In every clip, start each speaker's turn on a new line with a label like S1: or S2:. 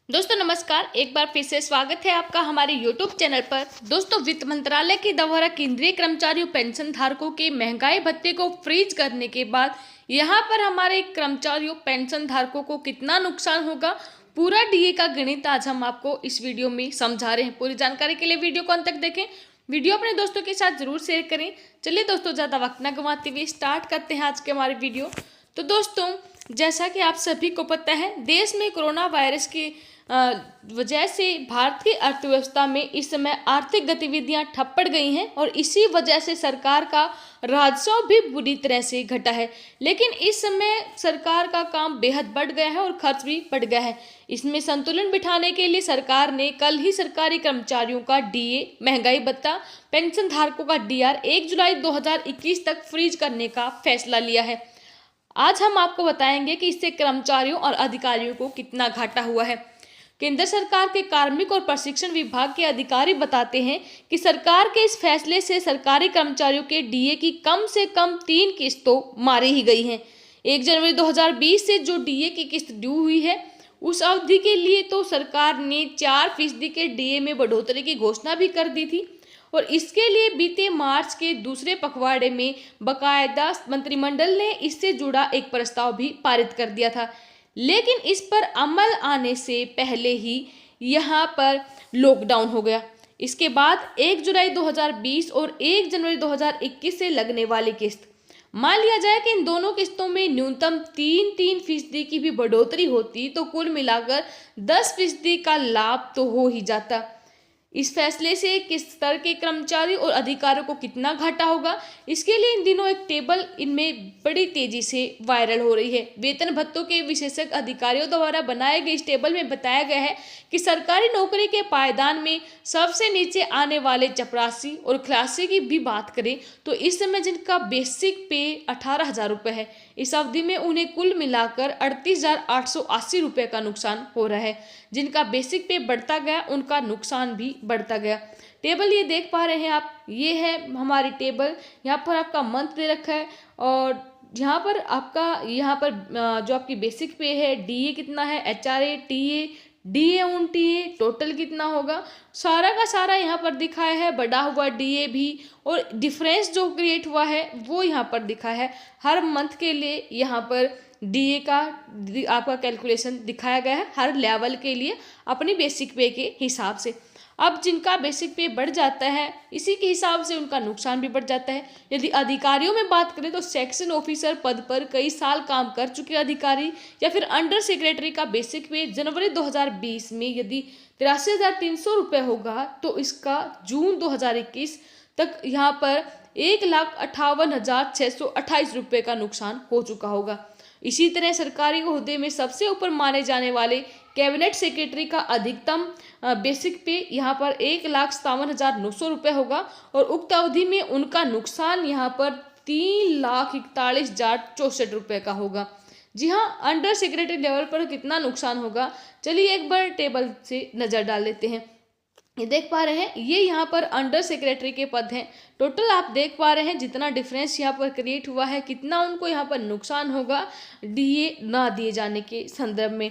S1: दोस्तों नमस्कार, एक बार फिर से स्वागत है आपका हमारे YouTube चैनल पर। दोस्तों, वित्त मंत्रालय के द्वारा केंद्रीय कर्मचारियों पेंशन धारकों के महंगाई भत्ते को फ्रीज करने के बाद यहाँ पर हमारे कर्मचारियों पेंशन धारकों को कितना नुकसान होगा, पूरा डीए का गणित आज हम आपको इस वीडियो में समझा रहे हैं। पूरी जानकारी के लिए वीडियो को अंत तक देखें, वीडियो अपने दोस्तों के साथ जरूर शेयर करें। चलिए दोस्तों, ज़्यादा वक्त न गंवाते हुए स्टार्ट करते हैं आज के हमारे वीडियो। तो दोस्तों, जैसा कि आप सभी को पता है, देश में कोरोना वायरस की वजह से भारत की अर्थव्यवस्था में इस समय आर्थिक गतिविधियां ठप पड़ गई हैं और इसी वजह से सरकार का राजस्व भी बुरी तरह से घटा है। लेकिन इस समय सरकार का काम बेहद बढ़ गया है और खर्च भी बढ़ गया है। इसमें संतुलन बिठाने के लिए सरकार ने कल ही सरकारी कर्मचारियों का डीए, महंगाई भत्ता, पेंशन धारकों का डीआर 1 जुलाई 2021 तक फ्रीज करने का फैसला लिया है। आज हम आपको बताएंगे कि इससे कर्मचारियों और अधिकारियों को कितना घाटा हुआ है। केंद्र सरकार के कार्मिक और प्रशिक्षण विभाग के अधिकारी बताते हैं कि सरकार के इस फैसले से सरकारी कर्मचारियों के डीए की कम से कम 3 किस्तों मारी ही गई हैं। 1 जनवरी 2020 से जो डीए की किस्त ड्यू हुई है, उस अवधि के लिए तो सरकार ने 4% के डीए में बढ़ोतरी की घोषणा भी कर दी थी और इसके लिए बीते मार्च के दूसरे पखवाड़े में बाकायदा मंत्रिमंडल ने इससे जुड़ा एक प्रस्ताव भी पारित कर दिया था। लेकिन इस पर अमल आने से पहले ही यहाँ पर लॉकडाउन हो गया। इसके बाद 1 जुलाई 2020 और 1 जनवरी 2021 से लगने वाली किस्त, मान लिया जाए कि इन दोनों किस्तों में न्यूनतम 3% की भी बढ़ोतरी होती तो कुल मिलाकर 10% का लाभ तो हो ही जाता। इस फैसले से किस स्तर के कर्मचारी और अधिकारियों को कितना घाटा होगा, इसके लिए इन दिनों एक टेबल इनमें बड़ी तेजी से वायरल हो रही है। वेतन भत्तों के विशेषज्ञ अधिकारियों द्वारा बनाए गए इस टेबल में बताया गया है कि सरकारी नौकरी के पायदान में सबसे नीचे आने वाले चपरासी और खलासी की भी बात करें तो इस समय जिनका बेसिक पे 18,000 रुपये है, इस अवधि में उन्हें कुल मिलाकर 38,880 रुपये का नुकसान हो रहा है। जिनका बेसिक पे बढ़ता गया, उनका नुकसान भी बढ़ता गया। टेबल ये देख पा रहे हैं आप, ये है हमारी टेबल। यहाँ पर आपका मंथ दे रखा है और यहाँ पर जो आपकी बेसिक पे है, डीए कितना है, एचआरए, टीए, डीए उन टीए टोटल कितना होगा, सारा का सारा यहाँ पर दिखाया है। बढ़ा हुआ डीए भी और डिफरेंस जो क्रिएट हुआ है वो यहाँ पर दिखा है। हर मंथ के लिए यहाँ पर डीए का आपका कैलकुलेशन दिखाया गया है, हर लेवल के लिए अपनी बेसिक पे के हिसाब से। अब जिनका बेसिक पे बढ़ जाता है, इसी के हिसाब से उनका नुकसान भी बढ़ जाता है। यदि अधिकारियों में बात करें तो सेक्शन ऑफिसर पद पर कई साल काम कर चुके अधिकारी या फिर अंडर सेक्रेटरी का बेसिक पे जनवरी 2020 में यदि 83,300 रुपये होगा तो इसका जून 2021 तक यहाँ पर 1,58,628 रुपये का नुकसान हो चुका होगा। इसी तरह सरकारी ओहदे में सबसे ऊपर माने जाने वाले कैबिनेट सेक्रेटरी का अधिकतम बेसिक पे यहाँ पर 1,57,900 रुपये होगा और उक्त अवधि में उनका नुकसान यहाँ पर 3,41,64 रुपये का होगा। जी हाँ, अंडर सेक्रेटरी लेवल पर कितना नुकसान होगा, चलिए एक बार टेबल से नज़र डाल लेते हैं। ये देख पा रहे हैं, ये यहाँ पर अंडर सेक्रेटरी के पद हैं। टोटल आप देख पा रहे हैं जितना डिफरेंस यहाँ पर क्रिएट हुआ है, कितना उनको यहाँ पर नुकसान होगा डीए ना दिए जाने के संदर्भ में।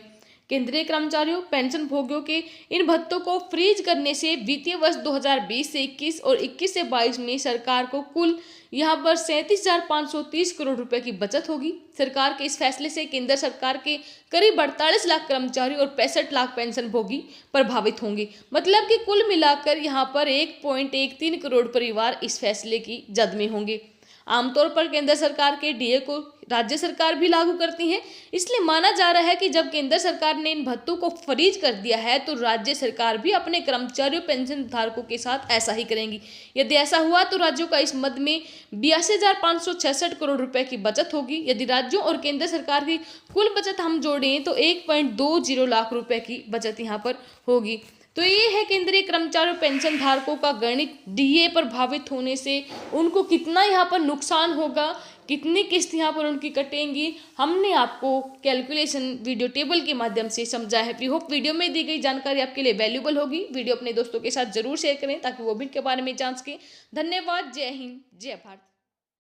S1: केंद्रीय कर्मचारियों पेंशन भोगियों के इन भत्तों को फ्रीज करने से वित्तीय वर्ष 2020 से 21 और 21 से 22 में सरकार को कुल यहाँ पर 37,530 करोड़ रुपए की बचत होगी। सरकार के इस फैसले से केंद्र सरकार के करीब 48 लाख कर्मचारी और 65 लाख पेंशन भोगी प्रभावित होंगे। मतलब कि कुल मिलाकर यहाँ पर 1.13 करोड़ परिवार इस फैसले की जद में होंगे। आमतौर पर केंद्र सरकार के डीए को राज्य सरकार भी लागू करती है, इसलिए माना जा रहा है कि जब केंद्र सरकार ने इन भत्तों को फ्रीज कर दिया है तो राज्य सरकार भी अपने कर्मचारियों पेंशन धारकों के साथ ऐसा ही करेंगी। यदि ऐसा हुआ तो राज्यों का इस मद में 82,566 करोड़ रुपए की बचत होगी। यदि राज्यों और केंद्र सरकार की कुल बचत हम जोड़ें तो 1.20 लाख रुपए की बचत यहाँ पर होगी। तो ये है केंद्रीय कर्मचारियों पेंशन धारकों का गणित। डीए प्रभावित होने से उनको कितना यहाँ पर नुकसान होगा, कितनी किस्त यहाँ पर उनकी कटेंगी, हमने आपको कैलकुलेशन वीडियो टेबल के माध्यम से समझा है। वी होप वीडियो में दी गई जानकारी आपके लिए वैल्यूबल होगी। वीडियो अपने दोस्तों के साथ जरूर शेयर करें ताकि वो भी इनके बारे में जान सकें। धन्यवाद। जय हिंद, जय भारत।